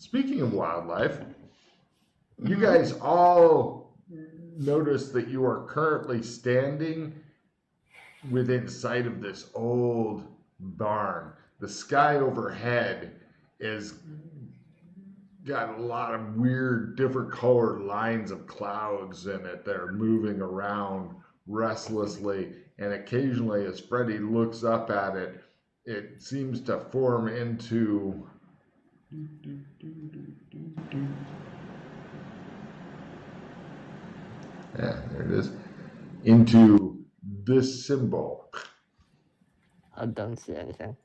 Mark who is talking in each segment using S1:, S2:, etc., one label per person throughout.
S1: Speaking of wildlife, you guys all notice that you are currently standing within sight of this old barn. The sky overhead is got a lot of weird, different colored lines of clouds in it that are moving around restlessly. And occasionally, as Freddy looks up at it, it seems to form into. Yeah, there it is. Into this symbol.
S2: I don't see anything.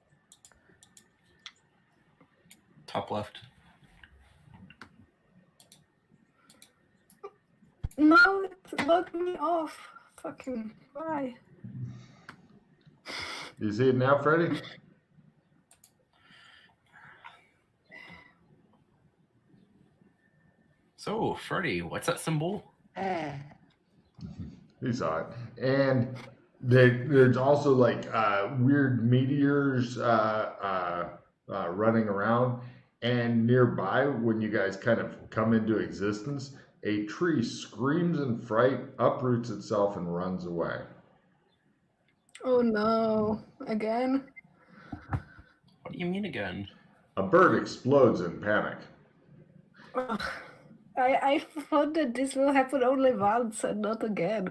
S3: Top left.
S4: No, it locked me off. Fucking why?
S1: You see it now, Freddy?
S3: So, Freddy, what's that symbol?
S1: He saw it. And there's also like weird meteors running around. And nearby, when you guys kind of come into existence, a tree screams in fright, uproots itself, and runs away.
S4: Oh no, again?
S3: What do you mean again?
S1: A bird explodes in panic.
S4: Ugh. I thought that this will happen only once and not again.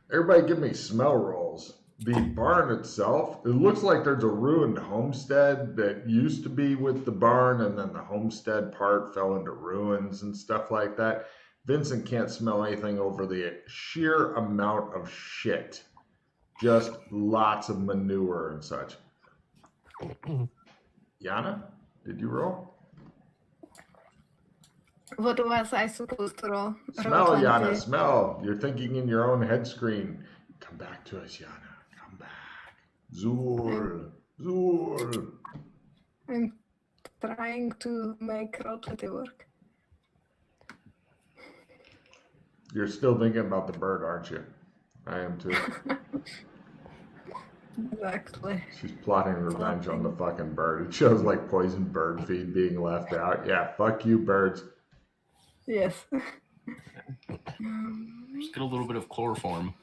S1: Everybody give me smell rolls. The barn itself, it looks like there's a ruined homestead that used to be with the barn, and then the homestead part fell into ruins and stuff like that. Vincent can't smell anything over the sheer amount of shit. Just lots of manure and such. Yana, did you roll?
S4: What was I supposed to roll?
S1: Smell,
S4: Roll
S1: Yana,
S4: 20.
S1: smell. You're thinking in your own head screen. Come back to us, Yana. Come back. Zul. Zul.
S4: I'm trying to make roll 20 work.
S1: You're still thinking about the bird, aren't you? I am too.
S4: Exactly.
S1: She's plotting revenge on the fucking bird. It shows like poisoned bird feed being left out. Yeah, fuck you, birds.
S4: Yes.
S3: Just get a little bit of chloroform.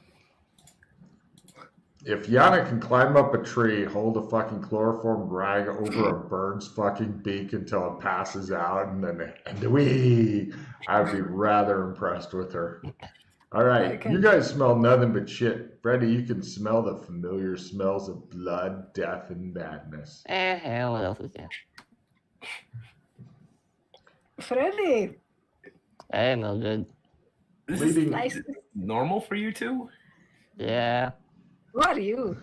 S1: If Yana can climb up a tree, hold a fucking chloroform rag over a bird's fucking beak until it passes out, and then I'd be rather impressed with her. All right, you guys smell nothing but shit. Freddy, you can smell the familiar smells of blood, death, and madness.
S2: Hell, what else is there?
S4: Freddy!
S2: Hey, Mildred.
S3: This
S1: Leading-
S3: is
S4: Nice.
S3: normal for you two?
S2: Yeah.
S4: Who are you?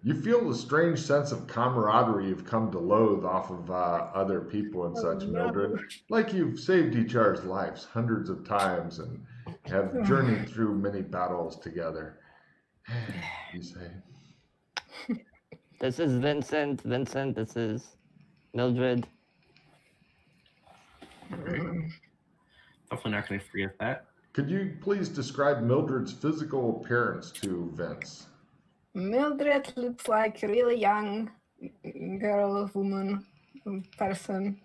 S1: You feel the strange sense of camaraderie you've come to loathe off of other people and such,
S4: no.
S1: Mildred. Like you've saved each other's lives hundreds of times and have journeyed through many battles together. You say.
S2: This is Vincent. Vincent, this is Mildred.
S3: Definitely not going to forget that.
S1: Could you please describe Mildred's physical appearance to Vince?
S4: Mildred looks like a really young girl, woman, person.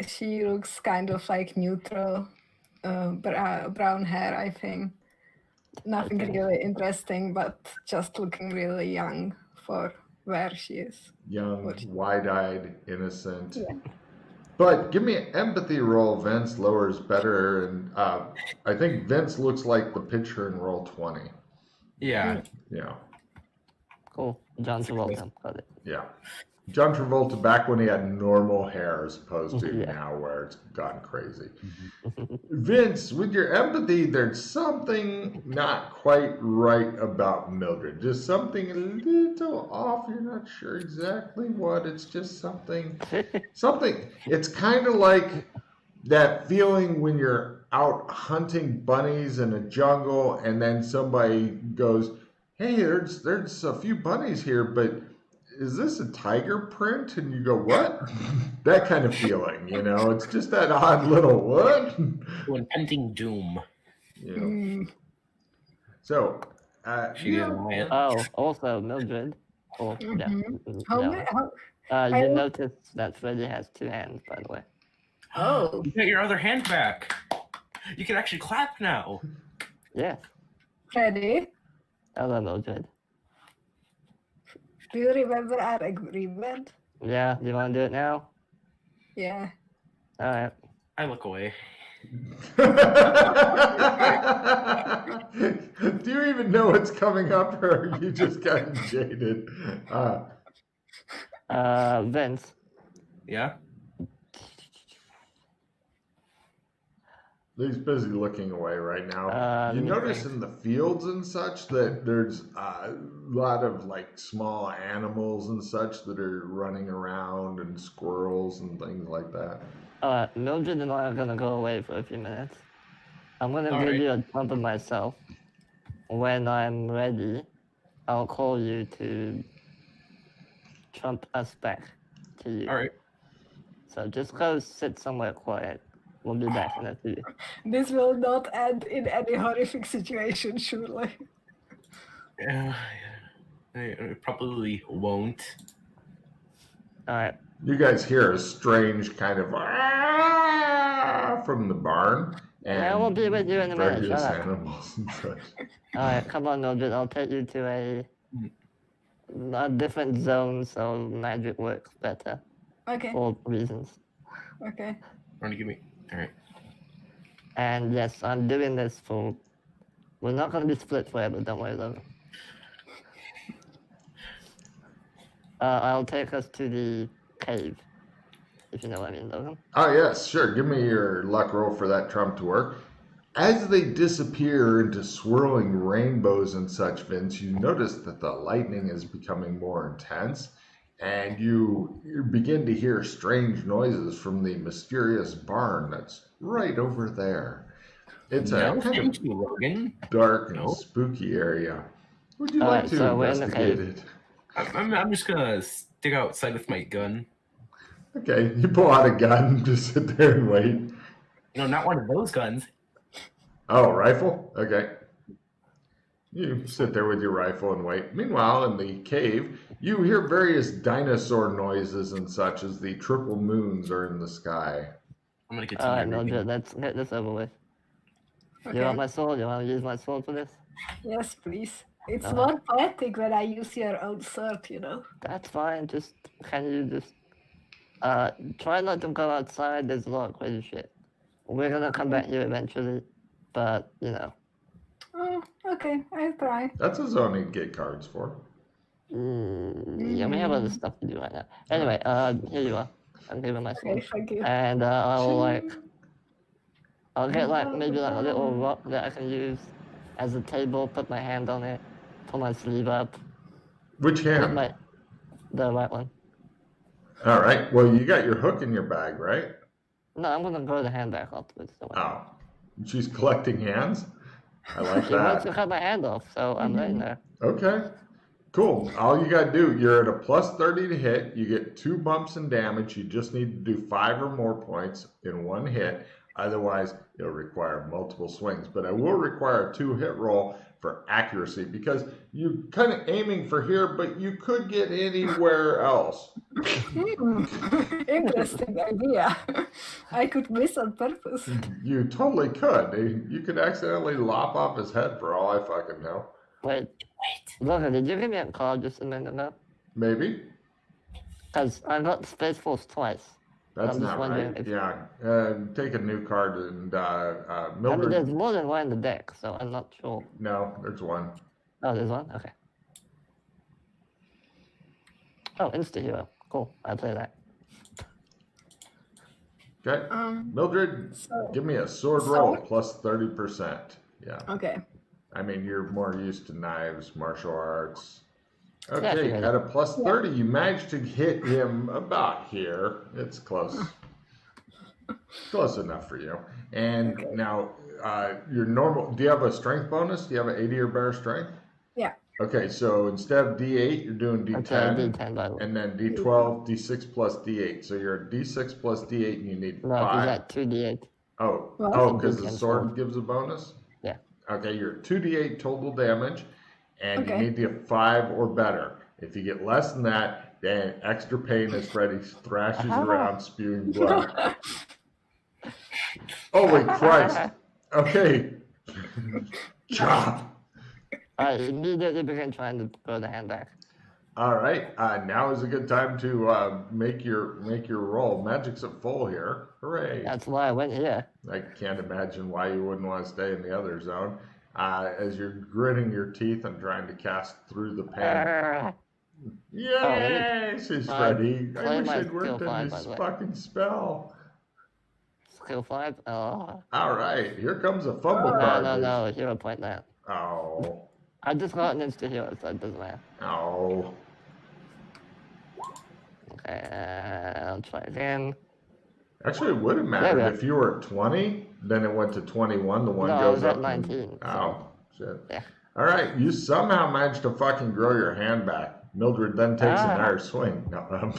S4: She looks kind of like neutral, brown hair, I think. Nothing really interesting, but just looking really young for where she is.
S1: Young, wide-eyed, innocent.
S4: Yeah.
S1: But give me an empathy roll, Vince. Lower is better. And I think Vince looks like the picture in roll 20.
S3: Yeah.
S1: Yeah.
S2: Cool. John Travolta. Got it.
S1: Yeah. John Travolta back when he had normal hair as opposed to
S2: Yeah.
S1: now where it's gone crazy. Vince, with your empathy, there's something not quite right about Mildred. Just something a little off. You're not sure exactly what. It's just something. It's kind of like that feeling when you're out hunting bunnies in a jungle and then somebody goes, hey, there's a few bunnies here, but is this a tiger print? And you go, what? That kind of feeling, you know? It's just that odd little what?
S3: Impending doom.
S1: You know? So,
S3: She didn't lie.
S2: Oh, also Mildred. Oh, yeah.
S4: How
S2: No.
S4: many? How,
S2: You
S4: I-
S2: notice that Freddy has 2 hands, by the way.
S4: Oh.
S3: You got your other hand back. You can actually clap now.
S2: Yes.
S4: Freddy,
S2: Hello, Mildred.
S4: do you remember our agreement?
S2: Yeah, you want to do it now?
S4: Yeah.
S2: All right.
S3: I look away.
S1: Do you even know what's coming up, or are you just getting jaded?
S2: Vince.
S3: Yeah?
S1: He's busy looking away right now. You notice in the fields and such that there's a lot of like small animals and such that are running around, and squirrels and things like that.
S2: Mildred and I are gonna go away for a few minutes. I'm gonna
S3: All
S2: give
S3: right.
S2: you a trump of myself. When I'm ready, I'll call you to trump us back to you.
S3: All right.
S2: So just go sit somewhere quiet. We'll be back in a few.
S4: This will not end in any horrific situation, surely.
S3: It probably won't.
S2: All right.
S1: You guys hear a strange kind of from the barn, and
S2: Yeah, we'll be with you in a minute.
S1: various
S2: Shut up.
S1: animals and such.
S2: All right, come on, Mildred. I'll take you to a different zone so magic works better
S4: Okay.
S2: for reasons.
S4: Okay.
S3: Want to give me? All right.
S2: And yes, I'm doing this for. We're not going to be split forever. Don't worry, Logan. I'll take us to the cave, if you know what I mean, Logan.
S1: Oh yes, sure. Give me your luck roll for that trump to work. As they disappear into swirling rainbows and such, Vince, you notice that the lightning is becoming more intense, and you begin to hear strange noises from the mysterious barn that's right over there. It's a
S3: No,
S1: kind
S3: thank
S1: of
S3: you, Logan.
S1: dark and
S3: No.
S1: spooky area. Would you
S2: All
S1: like
S2: right,
S1: to
S2: so we're in the
S1: investigate
S2: cave.
S1: it?
S3: I'm just gonna stick outside with my gun.
S1: Okay, you pull out a gun, just sit there and wait.
S3: You know, not one of those guns.
S1: Oh, rifle? Okay. You sit there with your rifle and wait. Meanwhile, in the cave, you hear various dinosaur noises and such as the triple moons are in the sky.
S3: I'm gonna
S2: All
S3: continue
S2: right,
S3: reading.
S2: Mildred, let's get this over with.
S4: Okay.
S2: You want my sword? You want to use my sword for this?
S4: Yes, please. It's
S2: Uh-huh.
S4: more poetic when I use your own sword, you know.
S2: That's fine. Just can you just try not to go outside. There's a lot of crazy shit. We're gonna come back here eventually, but you know.
S4: Oh, okay. I'll try.
S1: That's a zone you get cards for.
S2: Yeah, we have other stuff to do right now. Anyway, here you are. I'm giving my sword.
S4: Okay, thank you.
S2: And I'll get like maybe like a little rock that I can use as a table, put my hand on it, pull my sleeve up,
S1: Which
S2: put
S1: hand?
S2: the right one.
S1: All right. Well, you got your hook in your bag, right?
S2: No, I'm gonna grow the hand back afterwards. So
S1: Oh, she's collecting hands? I like
S2: she wants to
S1: that.
S2: cut my hand off, so I'm letting her.
S1: Okay. Cool. All you got to do, you're at a plus 30 to hit. You get 2 bumps in damage. You just need to do 5 or more points in one hit. Otherwise, it'll require multiple swings. But I will require a 2-hit roll for accuracy because you're kind of aiming for here, but you could get anywhere else.
S4: Interesting idea. I could miss on purpose.
S1: You totally could. You could accidentally lop off his head for all I fucking know.
S2: Wait, Logan, did you give me a card just a minute ago?
S1: Maybe.
S2: Because I got Space Force twice.
S1: That's
S2: I'm just
S1: not
S2: wondering
S1: right.
S2: if-
S1: Yeah. Take a new card and
S2: I mean,
S1: Mildred.
S2: there's more than one in the deck, so I'm not sure.
S1: No, there's one.
S2: Oh, there's one? Okay. Oh, Insta Hero. Cool. I'll play that.
S1: Okay.
S4: Um.
S1: Mildred,
S4: So.
S1: give me a sword roll
S4: Sword?
S1: plus 30%. Yeah.
S4: Okay.
S1: I mean, you're more used to knives, martial arts.
S2: Yeah,
S1: Okay,
S2: sure.
S1: at a plus 30, you managed to hit him about here. It's close. Close enough for you. And
S4: Okay.
S1: now, your normal, do you have a strength bonus? Do you have an 80 or better strength?
S4: Yeah.
S1: Okay, so instead of D8, you're doing
S2: Okay,
S1: D10.
S2: D10 by the way.
S1: And then D12, D6 plus D8. So you're at D6 plus D8 and you need
S2: No,
S1: 5.
S2: is that 2d8?
S1: Oh,
S4: What?
S1: oh, because the
S2: D10
S1: sword
S2: sword.
S1: gives a bonus?
S2: Yeah.
S1: Okay, you're 2d8 total damage, and
S4: Okay.
S1: you need to get 5 or better. If you get less than that, then extra pain as Freddy thrashes around spewing blood. Holy Christ! Okay. Chop!
S2: I immediately began trying to throw the hand back.
S1: All right, now is a good time to make your roll. Magic's at full here. Hooray!
S2: That's why I went here.
S1: I can't imagine why you wouldn't want to stay in the other zone. As you're gritting your teeth and trying to cast through the pain. Yay! Says Freddy. I
S2: play
S1: wish
S2: my
S1: I'd worked
S2: skill
S1: on
S2: 5, by
S1: this
S2: the way.
S1: fucking spell.
S2: Skill 5? Oh.
S1: All right, here comes a fumble card.
S2: No, hero point that.
S1: Oh.
S2: I just got an insta hero, so it doesn't matter.
S1: Oh.
S2: Okay, I'll try again.
S1: Actually, it would have mattered if you were at 20, then it went to 21. The one
S2: No, I
S1: goes
S2: was
S1: up.
S2: at 19.
S1: Oh, shit.
S2: Yeah.
S1: All right, you somehow managed to fucking grow your hand back. Mildred then takes another swing. No,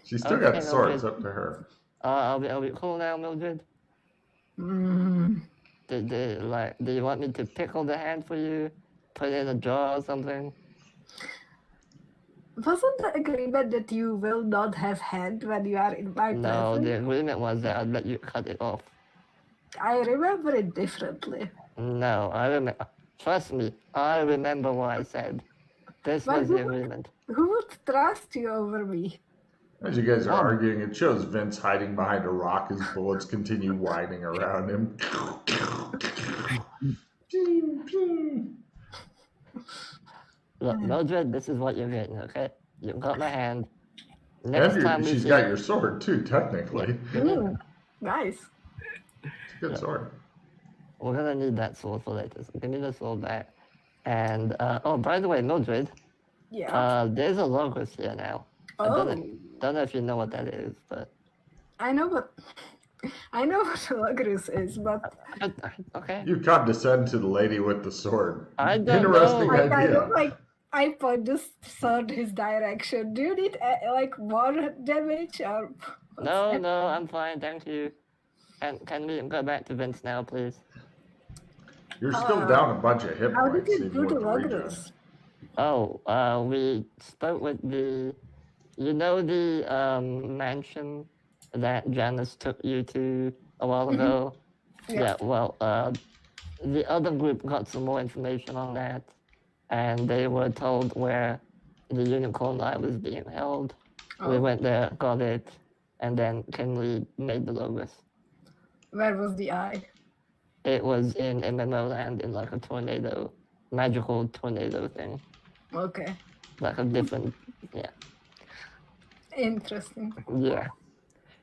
S1: she's still got the sword. It's up to her.
S2: I'll be cool now, Mildred. Do you want me to pickle the hand for you? Put it in a jar or something?
S4: Wasn't the agreement that you will not have hand when you are in my
S2: No,
S4: presence?
S2: the agreement was that I'd let you cut it off.
S4: I remember it differently.
S2: No, I remember. Trust me, I remember what I said. This was the agreement.
S4: Who would trust you over me?
S1: As you guys are arguing, it shows Vince hiding behind a rock as bullets continue whining around him.
S2: Look, Mildred, this is what you're getting, okay? You got my hand. Next time
S1: she's got your sword too, technically.
S4: Nice.
S1: It's a good sword.
S2: We're gonna need that sword for later, so give me the sword back. And, oh, by the way, Mildred, there's a logos here now. I don't know if you know what that is, but...
S4: I know what Logos is, but...
S2: Okay.
S1: You condescend to the lady with the sword.
S2: I don't
S1: Interesting
S2: know.
S1: idea.
S4: I point this sword his direction. Do you need, more damage, or...
S2: No, I'm fine, thank you. And can we go back to Vince now, please?
S1: You're still down a bunch of hit
S4: How
S1: points.
S4: did you do the Logos?
S2: Oh, we spoke with the... You know the mansion that Janice took you to a while ago? Yeah, well, the other group got some more information on that, and they were told where the unicorn eye was being held. We went there, got it, and then Kinley made the logos.
S4: Where was the eye?
S2: It was in MMO land in like a tornado, magical tornado thing.
S4: Okay.
S2: Like a different,
S4: Interesting.
S2: Yeah.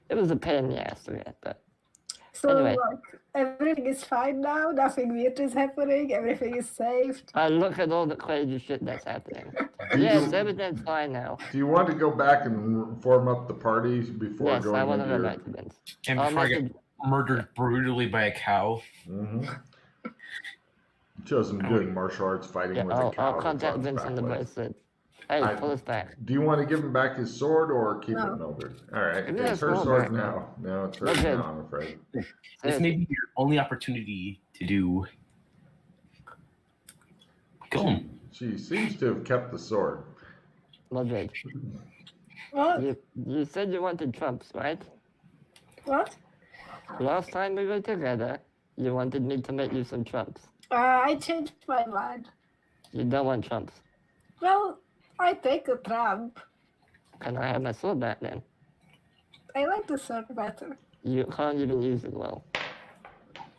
S2: It was a pain in the ass to get, but
S4: So,
S2: anyway.
S4: Everything is fine now? Nothing weird is happening? Everything is saved?
S2: I look at all the crazy shit that's happening. Yes, everything's fine now.
S1: Do you want to go back and form up the party before going
S2: I want to
S1: into
S2: go back to Vince.
S3: And before I get murdered brutally by a cow.
S1: Show some good martial arts fighting with a cow.
S2: I'll contact Vince on the bracelet. Hey, pull us back.
S1: Do you want to give him back his sword or keep it Mildred? All right, it's her sword now. No, it's hers now, I'm afraid.
S3: This may be your only opportunity to do. Go.
S1: She seems to have kept the sword.
S2: Mildred.
S4: What?
S2: You said you wanted trumps, right?
S4: What?
S2: Last time we were together, you wanted me to make you some trumps.
S4: I changed my mind.
S2: You don't want trumps.
S4: Well, I take a trump.
S2: Can I have my sword back then?
S4: I like the sword better.
S2: You can't even use it well.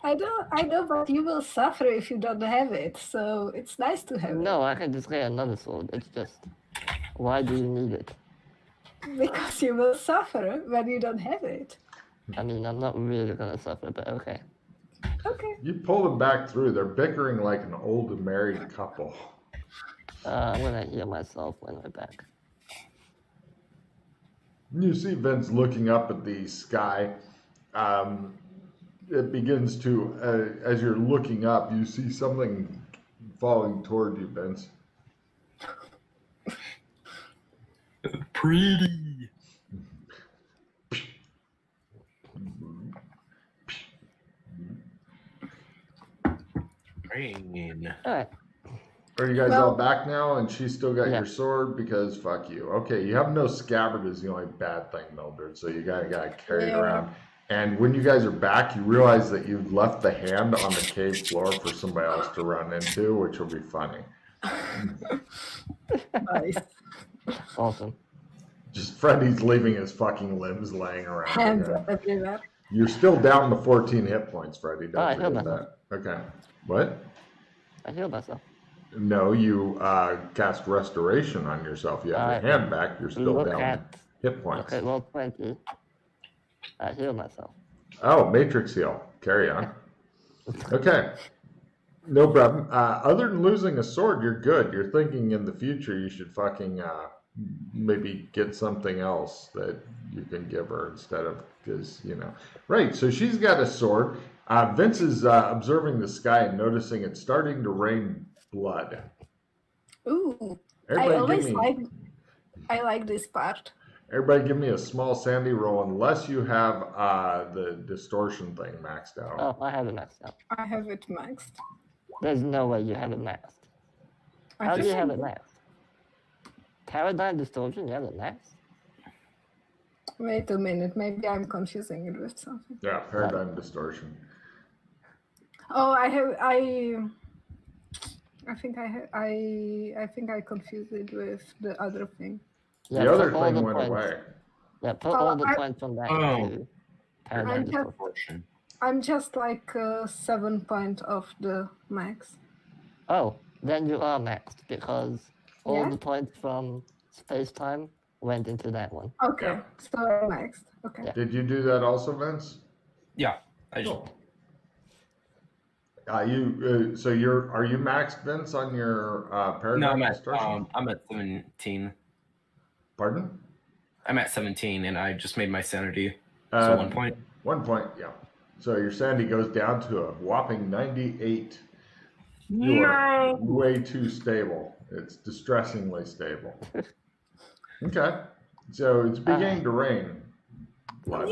S4: I know, but you will suffer if you don't have it, so it's nice to have it.
S2: No, I can just get another sword. It's just, why do you need it?
S4: Because you will suffer when you don't have it.
S2: I mean, I'm not really gonna suffer, but okay.
S4: Okay.
S1: You pull them back through. They're bickering like an old and married couple.
S2: I'm gonna heal myself when we're back.
S1: You see Vince looking up at the sky. It begins to, as you're looking up, you see something falling toward you, Vince.
S3: Pretty.
S2: Alright.
S1: Are you guys
S4: Well-
S1: all back now and she's still got
S2: Yeah.
S1: your sword? Because fuck you. Okay, you have no scabbard is the only bad thing, Mildred. So you gotta carry it
S4: Yeah.
S1: around. And when you guys are back, you realize that you've left the hand on the cave floor for somebody else to run into, which will be funny.
S4: Nice.
S2: Awesome.
S1: Just Freddy's leaving his fucking limbs laying around.
S4: Hands
S1: Okay?
S4: everywhere.
S1: You're still down to 14 hit points, Freddy.
S2: Oh, I
S1: Don't
S2: healed
S1: forget
S2: myself.
S1: that. Okay. What?
S2: I healed myself.
S1: No, you cast restoration on yourself. You have your hand back. You're still
S2: Look
S1: down
S2: at
S1: hit points.
S2: okay, roll 20. I healed myself.
S1: Oh, Matrix heal. Carry on. Okay. No problem. Other than losing a sword, you're good. You're thinking in the future you should fucking maybe get something else that you can give her instead of, because, you know. Right, so she's got a sword. Vince is observing the sky and noticing it's starting to rain blood.
S4: Ooh.
S1: Everybody
S4: I like this part.
S1: Everybody give me a small sandy roll unless you have the distortion thing maxed out.
S2: Oh, I have it maxed out.
S4: I have it maxed.
S2: There's no way you have it maxed.
S4: I
S2: How do you
S4: think
S2: have
S4: I
S2: it
S4: do.
S2: maxed? Paradigm distortion, you have it maxed?
S4: Wait a minute, maybe I'm confusing it with something.
S1: Yeah, paradigm distortion.
S4: Oh, I think I confused it with the other thing.
S2: Yeah,
S1: The other
S2: put all
S1: thing
S2: the
S1: went
S2: points-
S1: away.
S2: Yeah, put
S4: Oh,
S2: all the
S4: I-
S2: points from that
S3: Oh.
S2: into paradigm
S4: I'm just-
S2: distortion.
S3: Fortune.
S4: I'm just like 7 point of the max.
S2: Oh, then you are maxed because all
S4: Yeah?
S2: the points from space-time went into that one.
S4: Okay,
S1: Yeah.
S4: so I'm maxed. Okay.
S2: Yeah.
S1: Did you do that also, Vince?
S3: Yeah. I just,
S1: Cool. Are you maxed, Vince, on your
S3: no,
S1: paradigm distortion?
S3: I'm at 17.
S1: Pardon?
S3: I'm at 17, and I just made my sanity.
S1: Uh,
S3: So 1 point.
S1: 1 point, yeah. So your sanity goes down to a whopping 98. You are way too stable. It's distressingly stable. Okay. So it's beginning to rain. Blood.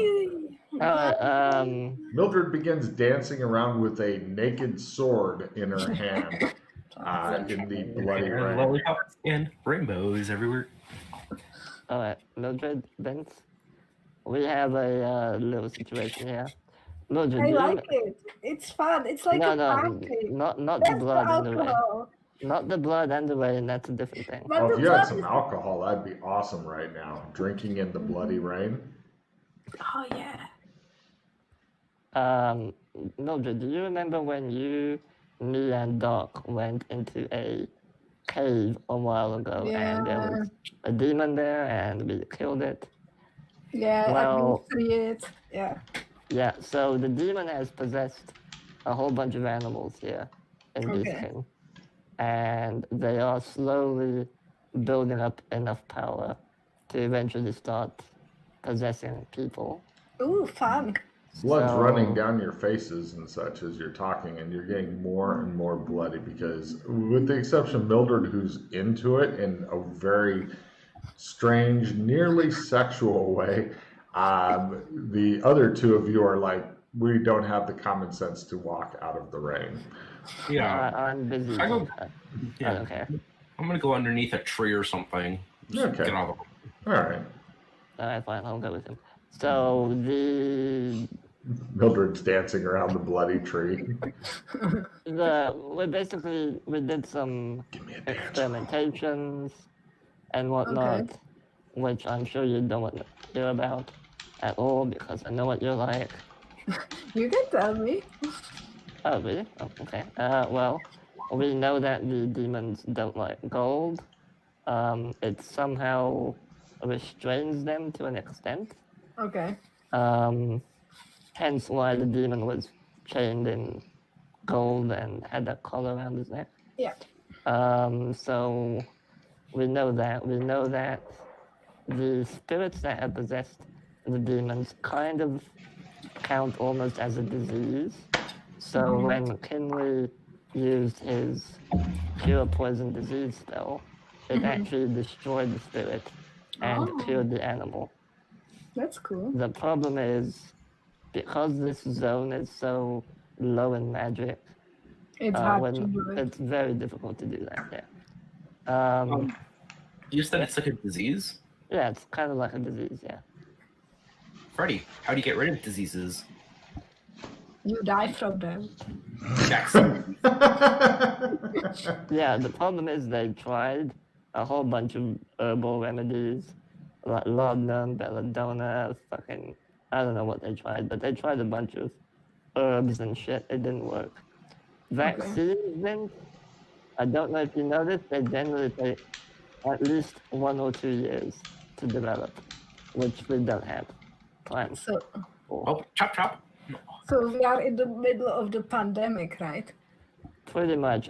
S1: Mildred begins dancing around with a naked sword in her hand in the bloody
S3: And
S1: rain.
S3: lollipops and rainbows everywhere.
S2: Alright, Mildred, Vince, we have a little situation here. Mildred,
S4: I
S2: do you
S4: like it. It's fun. It's like a party.
S2: not the
S4: That's the
S2: blood and the rain.
S4: alcohol.
S2: Not the blood and the rain, that's a different thing.
S4: But
S1: Oh,
S4: the
S1: if you had
S4: blood
S1: some
S4: is-
S1: alcohol, that'd be awesome right now. Drinking in the bloody rain.
S4: Oh yeah.
S2: Mildred, do you remember when you, me, and Doc went into a cave a while ago and there was a demon there and we killed it?
S4: Yeah,
S2: Well-
S4: and we free it. Yeah.
S2: Yeah, so the demon has possessed a whole bunch of animals here in this
S4: Okay.
S2: king. And they are slowly building up enough power to eventually start possessing people.
S4: Ooh, fun.
S1: Blood's
S2: So-
S1: running down your faces and such as you're talking, and you're getting more and more bloody because, with the exception of Mildred, who's into it in a very strange, nearly sexual way, the other two of you are like, we don't have the common sense to walk out of the rain.
S3: Yeah.
S2: I'm busy.
S3: I go-
S2: I
S3: Yeah.
S2: don't care.
S3: I'm gonna go underneath a tree or something. Just
S1: Okay.
S3: Get out of the
S1: All right.
S2: Alright, fine, I'll go with him. So the
S1: Mildred's dancing around the bloody tree.
S2: we did some
S1: Give me a dance.
S2: experimentations and whatnot, which I'm sure you don't want to hear about at all because I know what you're like.
S4: You can tell me.
S2: Oh, really? Oh, okay. Well, we know that the demons don't like gold. It somehow restrains them to an extent.
S4: Okay.
S2: Hence why the demon was chained in gold and had that collar around his neck.
S4: Yeah.
S2: So we know that. We know that the spirits that have possessed the demons kind of count almost as a disease. So when Kinley used his cure poison disease spell, it actually destroyed the spirit and
S4: Oh.
S2: cured the animal.
S4: That's cool.
S2: The problem is, because this zone is so low in magic,
S4: It's hard to do it.
S2: It's very difficult to do that. Yeah.
S3: You said it's like a disease?
S2: Yeah, it's kind of like a disease. Yeah.
S3: Freddie, how do you get rid of diseases?
S4: You die from them.
S3: Vaccine.
S2: Yeah. The problem is they tried a whole bunch of herbal remedies, like laudanum, belladonna, fucking I don't know what they tried, but they tried a bunch of herbs and shit. It didn't work. Vaccines, then, I don't know if you noticed, they generally take at least 1 or 2 years to develop, which we don't have time
S4: So,
S2: for.
S3: Oh, chop chop.
S4: so we are in the middle of the pandemic, right?
S2: Pretty much.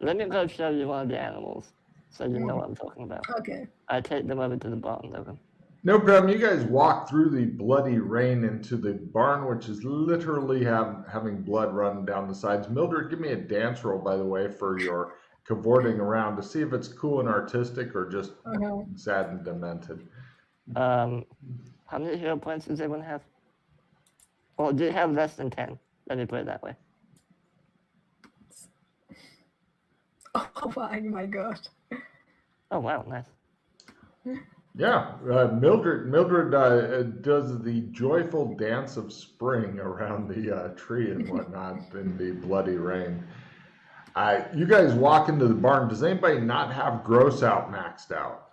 S2: Let me go show you one of the animals so you know what I'm talking about.
S4: Okay.
S2: I take them over to the barn, Logan.
S1: No problem. You guys walk through the bloody rain into the barn, which is literally having blood run down the sides. Mildred, give me a dance roll, by the way, for your cavorting around to see if it's cool and artistic or just sad and demented.
S2: How many hero points does everyone have? Well, do you have less than 10? Let me put it that way.
S4: Oh my god.
S2: Oh, wow, nice.
S1: Yeah, Mildred does the joyful dance of spring around the tree and whatnot in the bloody rain. You guys walk into the barn. Does anybody not have gross out maxed out?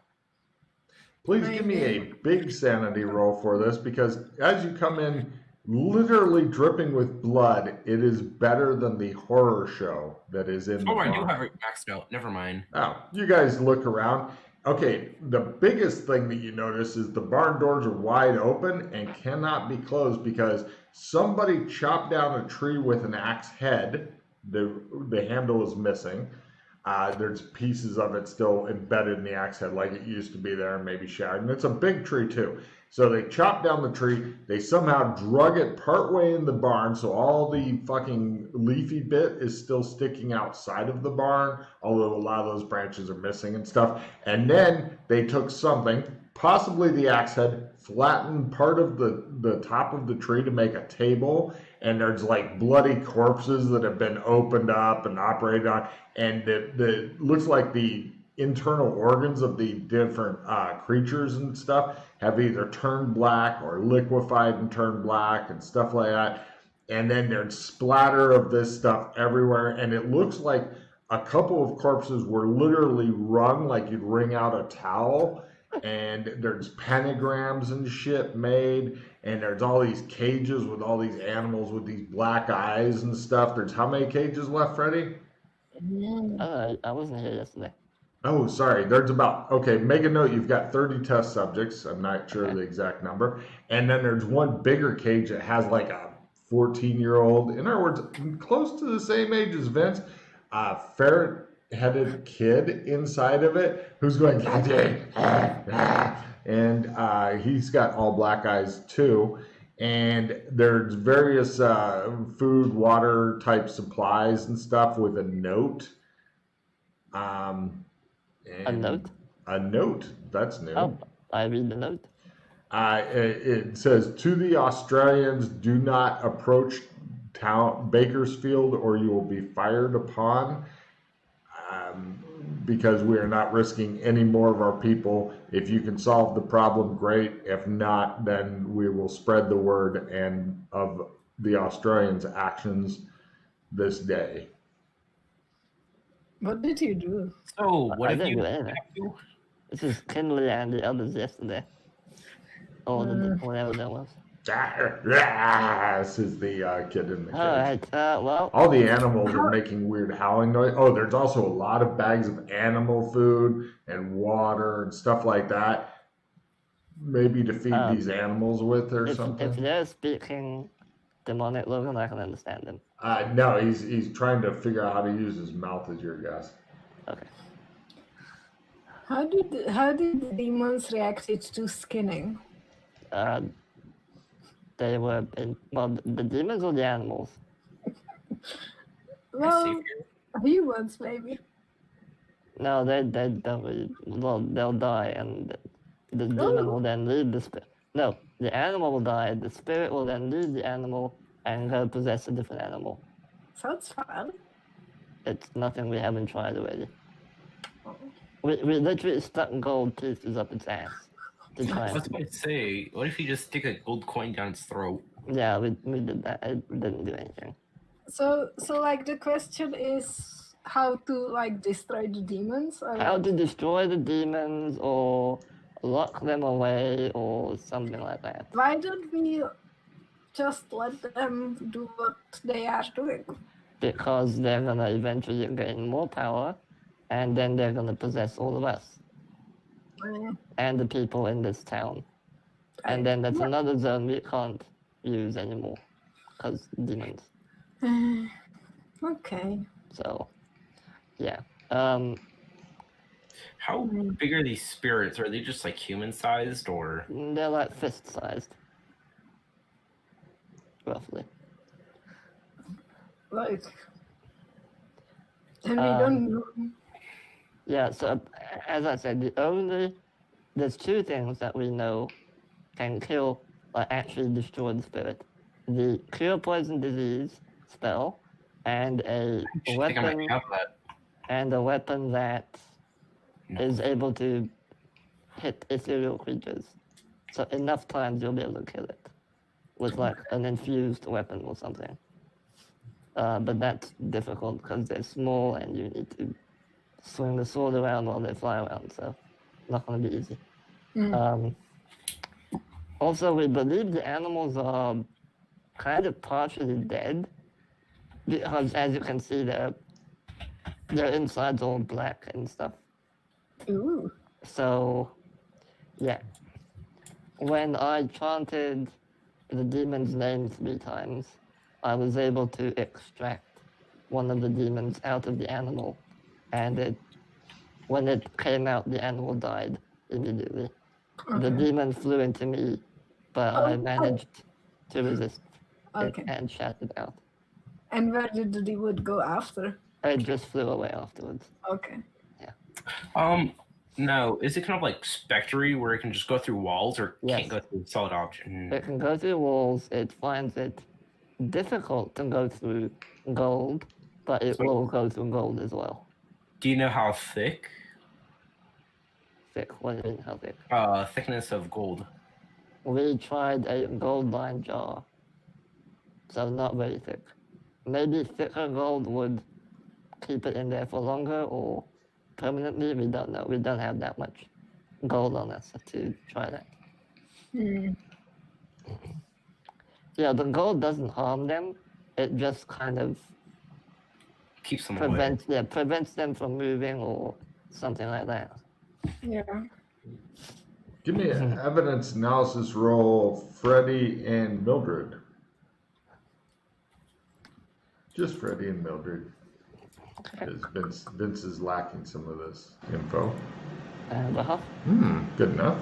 S1: Please give me a big sanity roll for this, because as you come in literally dripping with blood, it is better than the horror show that is in the barn.
S3: I do have it maxed out. Never mind.
S1: Oh, you guys look around. Okay, the biggest thing that you notice is the barn doors are wide open and cannot be closed because somebody chopped down a tree with an axe head. The handle is missing. There's pieces of it still embedded in the axe head like it used to be there and maybe shattered. And it's a big tree too. So they chopped down the tree. They somehow drug it partway in the barn, so all the fucking leafy bit is still sticking outside of the barn, although a lot of those branches are missing and stuff. And then they took something, possibly the axe head, flattened part of the top of the tree to make a table, and there's like bloody corpses that have been opened up and operated on, and the looks like the internal organs of the different creatures and stuff have either turned black or liquefied and turned black and stuff like that. And then there's splatter of this stuff everywhere, and it looks like a couple of corpses were literally wrung like you'd wring out a towel, and there's pentagrams and shit made, and there's all these cages with all these animals with these black eyes and stuff. There's how many cages left, Freddie?
S2: I wasn't here yesterday.
S1: Oh, sorry. There's about, okay, make a note. You've got 30 test subjects. I'm not sure the exact number. And then there's one bigger cage that has like a 14-year-old, in other words, close to the same age as Vince, ferret-headed kid inside of it who's going, and he's got all black eyes too. And there's various food, water type supplies and stuff with a note.
S2: A note?
S1: A note. That's new.
S2: Oh, I read the note.
S1: It says, to the Australians, do not approach Bakersfield or you will be fired upon, because we are not risking any more of our people. If you can solve the problem, great. If not, then we will spread the word and of the Australians' actions this day.
S4: What did you do?
S3: So, what
S2: I
S3: have
S2: didn't
S3: you
S2: do anything. This is Kinley and the others yesterday. Or whatever that was.
S1: This is the kid in the cage.
S2: Alright, well.
S1: All the animals are making weird howling noise. Oh, there's also a lot of bags of animal food and water and stuff like that. Maybe to feed these animals with or something.
S2: If they're speaking demonic Logan, I can understand them.
S1: No, he's trying to figure out how to use his mouth as your guess.
S2: Okay.
S4: How did the demons reacted to skinning?
S2: They were the demons or the animals?
S4: Well, humans maybe.
S2: No, they don't really. Well, they'll die, and the demon will then leave the spirit. No, the animal will die. The spirit will then leave the animal and go possess a different animal.
S4: Sounds fun.
S2: It's nothing we haven't tried already. We literally stuck gold pieces up its ass to try
S3: I was
S2: and...
S3: going to say, what if you just stick a gold coin down its throat?
S2: Yeah, we did that. It didn't do anything.
S4: So like the question is how to like destroy the demons or
S2: How
S4: what?
S2: to destroy the demons or lock them away or something like that.
S4: Why don't we just let them do what they are doing?
S2: Because they're gonna eventually gain more power, and then they're gonna possess all of us and the people in this town. And then that's another zone we can't use anymore because demons.
S4: Okay.
S2: So, yeah.
S3: How big are these spirits? Are they just like human-sized, or?
S2: They're like fist-sized, roughly.
S4: Like, and we don't know.
S2: Yeah, so as I said, there's two things that we know can kill or actually destroy the spirit. The cure poison disease spell and a
S3: I think I might
S2: weapon
S3: have that.
S2: and a weapon that is able to hit ethereal creatures. So enough times you'll be able to kill it with like an infused weapon or something. But that's difficult because they're small and you need to swing the sword around while they fly around, so not going to be easy. Also, we believe the animals are kind of partially dead because, as you can see, their insides all black and stuff.
S4: Ooh.
S2: So, yeah. When I chanted the demon's name 3 times, I was able to extract one of the demons out of the animal, and when it came out, the animal died immediately. The demon flew into me, but I managed to resist it and shut it out.
S4: And where did the demon go after?
S2: It just flew away afterwards.
S4: Okay.
S3: No, is it kind of like Spectre where it can just go through walls or
S2: Yes.
S3: can't go through solid objects?
S2: It can go through walls. It finds it difficult to go through gold, but it will go through gold as well.
S3: Do you know how thick?
S2: Thick, what do you mean how thick?
S3: Thickness of gold.
S2: We tried a gold line jar, so not very thick. Maybe thicker gold would keep it in there for longer or permanently, we don't know. We don't have that much gold on us to try that. Yeah, the gold doesn't harm them. It just kind of
S3: Keeps them away.
S2: prevents them from moving or something like that.
S4: Yeah.
S1: Give me an evidence analysis roll, Freddie and Mildred. Just Freddie and Mildred. Because Vince is lacking some of this info. Good enough.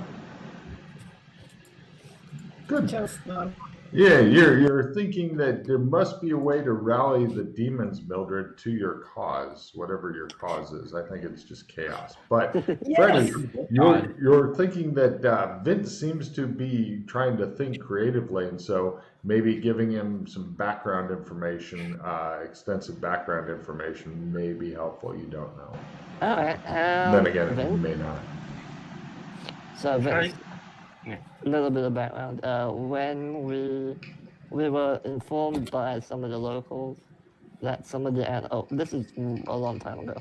S1: Good.
S4: Just not.
S1: Yeah, you're thinking that there must be a way to rally the demons, Mildred, to your cause, whatever your cause is. I think it's just chaos. But Freddie, you're thinking that Vince seems to be trying to think creatively, and so maybe giving him some background information, extensive background information, may be helpful. You don't know.
S2: All right.
S1: Then again, it may not.
S2: So Vince, a little bit of background. When we were informed by some of the locals that some of the this is a long time ago,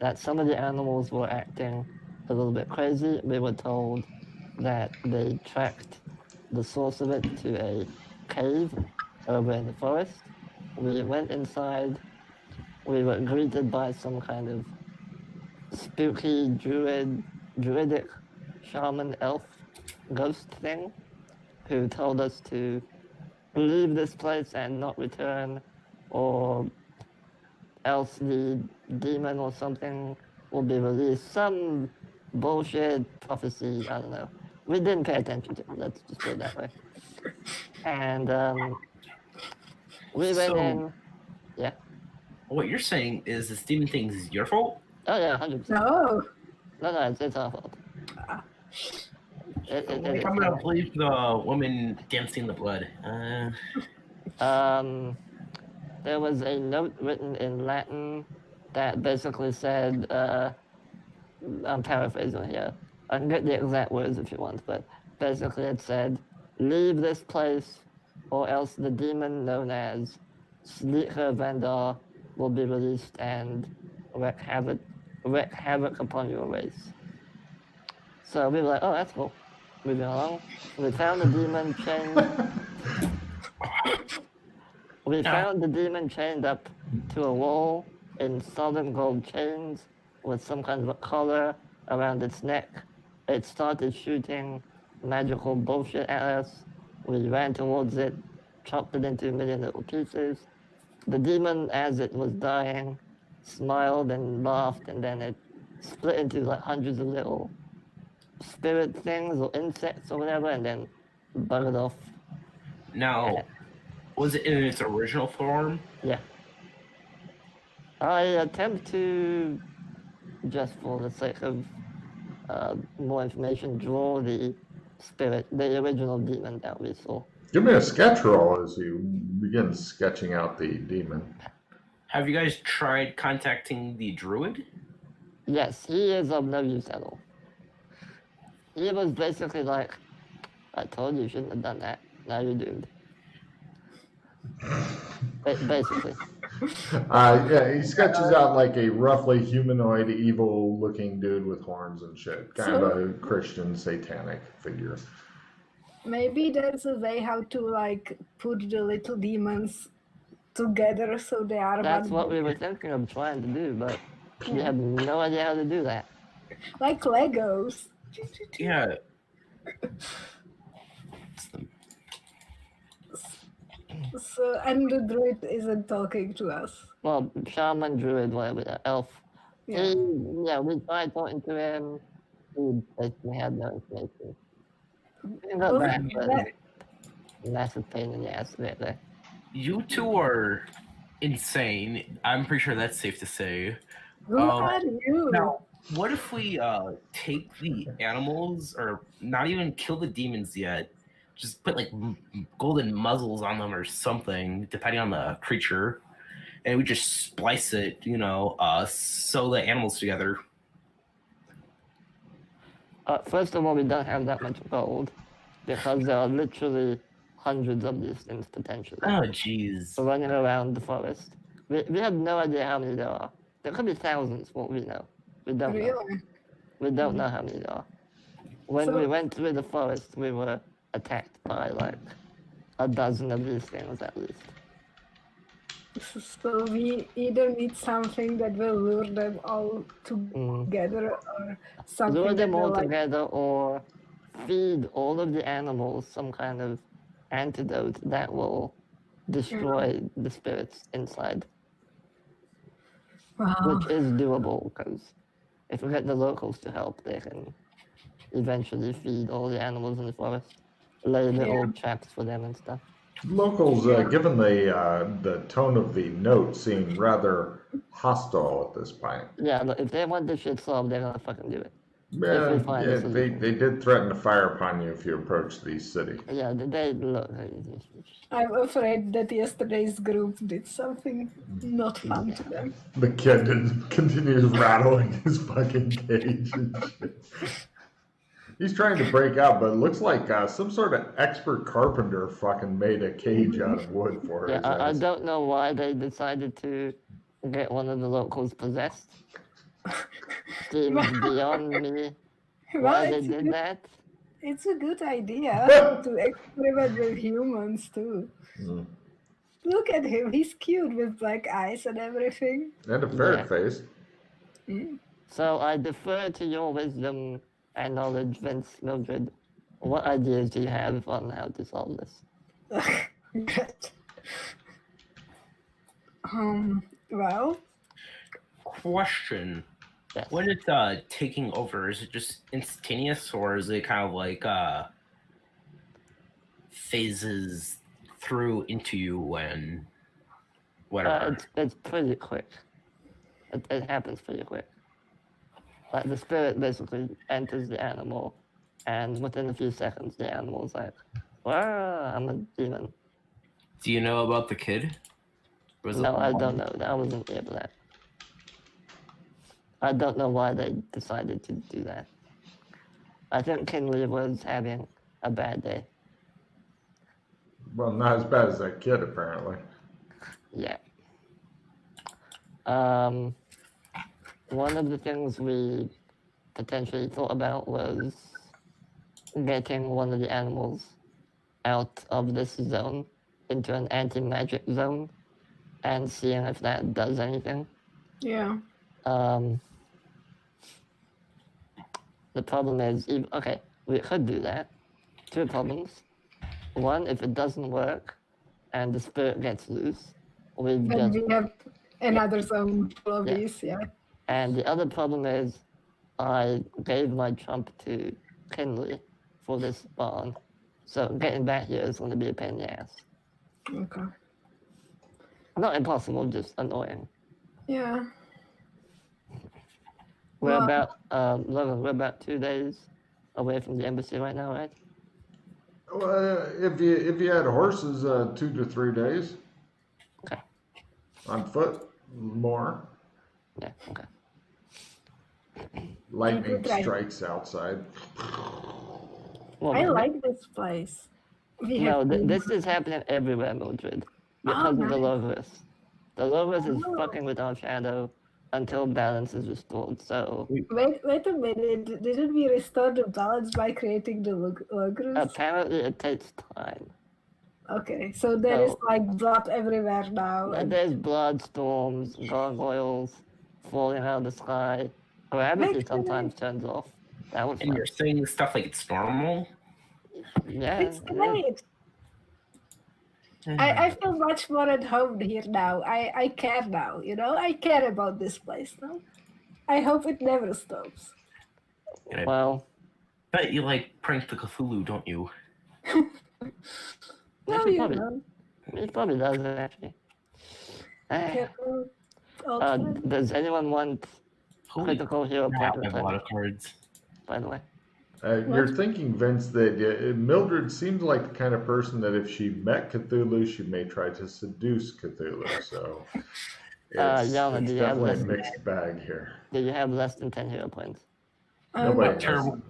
S2: that some of the animals were acting a little bit crazy. We were told that they tracked the source of it to a cave over in the forest. We went inside. We were greeted by some kind of spooky druidic shaman elf ghost thing who told us to leave this place and not return, or else the demon or something will be released. Some bullshit prophecy, I don't know. We didn't pay attention to it, let's just put it that way. And we went in. Yeah.
S3: What you're saying is this demon thing is your fault?
S2: Oh yeah, 100%.
S4: No.
S2: No, it's our fault.
S3: I'm gonna believe the woman dancing in the blood.
S2: there was a note written in Latin that basically said, I'm paraphrasing here. I can get the exact words if you want, but basically it said, leave this place or else the demon known as Slither Vendar will be released and wreak havoc upon your race. So we were like, oh, that's cool. Moving along. We found the demon chained. We found the demon chained up to a wall in solid gold chains with some kind of a collar around its neck. It started shooting magical bullshit at us. We ran towards it, chopped it into a million little pieces. The demon, as it was dying, smiled and laughed, and then it split into like hundreds of little spirit things or insects or whatever, and then buggered off.
S3: Now, was it in its original form?
S2: Yeah. I attempt to, just for the sake of more information, draw the spirit, the original demon that we saw.
S1: Give me a sketch roll as you begin sketching out the demon.
S3: Have you guys tried contacting the druid?
S2: Yes, he is of no use at all. He was basically like, I told you you shouldn't have done that. Now you're doomed. Basically.
S1: Yeah, he sketches out like a roughly humanoid, evil-looking dude with horns and shit. Kind of a Christian satanic figure.
S4: Maybe there's a way how to like put the little demons together so they are
S2: That's
S4: one
S2: what we were thinking of trying to do, but we have no idea how to do that.
S4: like Legos.
S3: Yeah.
S4: So, and the druid isn't talking to us.
S2: Well, shaman, druid, whatever, elf.
S4: Yeah.
S2: We tried talking to him. He basically had no information. Not
S4: Well,
S2: bad,
S4: that-
S2: but massive pain in the ass a bit there.
S3: You two are insane. I'm pretty sure that's safe to say.
S4: Who are you?
S3: Now, what if we take the animals, or not even kill the demons yet, just put like golden muzzles on them or something, depending on the creature, and we just splice it, sew the animals together.
S2: First of all, we don't have that much gold because there are literally hundreds of these things potentially
S3: Oh, jeez.
S2: running around the forest. We have no idea how many there are. There could be thousands, what we know. We don't know.
S4: Really?
S2: We don't know how many there are. When
S4: So-
S2: we went through the forest, we were attacked by like a dozen of these things at least.
S4: So we either need something that will lure them all together, or something
S2: Lure
S4: that
S2: them all
S4: will like
S2: together or feed all of the animals some kind of antidote that will destroy the spirits inside,
S4: wow.
S2: which is doable because if we get the locals to help, they can eventually feed all the animals in the forest, lay little traps for them and stuff.
S1: Locals, given the tone of the note, seem rather hostile at this point.
S2: Yeah, look, if they want this shit solved, they're gonna fucking do it.
S1: Yeah,
S2: we find a solution.
S1: they did threaten to fire upon you if you approached the city.
S2: Yeah, they look.
S4: I'm afraid that yesterday's group did something not fun to them.
S1: The kid continues rattling his fucking cage and shit. He's trying to break out, but it looks like some sort of expert carpenter fucking made a cage out of wood for
S2: Yeah,
S1: his
S2: I
S1: ass.
S2: don't know why they decided to get one of the locals possessed. Seems beyond me why they did that.
S4: It's a good idea to experiment with humans too.
S1: Mm.
S4: Look at him, he's cute with black eyes and everything.
S1: And a ferret
S2: Yeah.
S1: face.
S2: So I defer to your wisdom and knowledge, Vince, Mildred. What ideas do you have on how to solve this?
S4: Good. Well,
S3: Question.
S2: Yes.
S3: When it's taking over, is it just instantaneous, or is it kind of like phases through into you and whatever?
S2: It's pretty quick. It happens pretty quick. Like the spirit basically enters the animal, and within a few seconds, the animal's like, "Wow, I'm a demon."
S3: Do you know about the kid? Was
S2: No,
S3: it
S2: I don't know. I wasn't here for that. I don't know why they decided to do that. I think Kinley was having a bad day.
S1: Well, not as bad as that kid, apparently.
S2: Yeah. One of the things we potentially thought about was getting one of the animals out of this zone into an anti-magic zone and seeing if that does anything.
S4: Yeah.
S2: The problem is, okay, we could do that. Two problems. One, if it doesn't work and the spirit gets loose, we've
S4: Then
S2: just...
S4: we have another zone full of
S2: Yeah.
S4: these, yeah.
S2: And the other problem is I gave my trump to Kinley for this barn. So getting back here is going to be a pain in the ass.
S4: Okay.
S2: Not impossible, just annoying.
S4: Yeah.
S2: We're
S4: Well-
S2: about, Logan, we're about 2 days away from the embassy right now, right?
S1: Well, if you had horses, 2 to 3 days.
S2: Okay.
S1: On foot, more.
S2: Yeah, okay.
S1: Lightning
S4: Right.
S1: strikes outside.
S2: Well,
S4: I like this place. We
S2: No,
S4: have
S2: this is happening everywhere, Mildred, because of the
S4: nice.
S2: Logos. The Logos is
S4: Oh.
S2: fucking with our shadow until balance is restored, so...
S4: Wait a minute. Didn't we restore the balance by creating the logos?
S2: Apparently it takes time.
S4: Okay, so there is
S2: So-
S4: like blood everywhere now.
S2: And there's blood storms, gargoyles falling out of the sky. Gravity
S4: Makes
S2: sometimes turns off. That was
S3: And
S2: fun.
S3: you're saying stuff like it's normal?
S2: Yeah.
S4: It's great. I feel much more at home here now. I care now, you know? I care about this place now. I hope it never stops.
S2: Well,
S3: Bet you like Prank the Cthulhu, don't you?
S4: No,
S2: Actually,
S4: you
S2: probably.
S4: know.
S2: it probably does actually.
S4: Care all the time.
S2: Does anyone want
S3: Holy
S2: critical hero
S3: crap,
S2: point
S3: I have a lot of
S2: replacement,
S3: cards.
S2: by the way?
S1: You're thinking, Vince, that Mildred seems like the kind of person that if she met Cthulhu, she may try to seduce Cthulhu. So it's,
S2: Yana,
S1: it's
S2: do you have
S1: definitely a
S2: less-
S1: mixed bag here.
S2: Do you have less than 10 hero points?
S1: Nobody
S4: No,
S3: Terrible.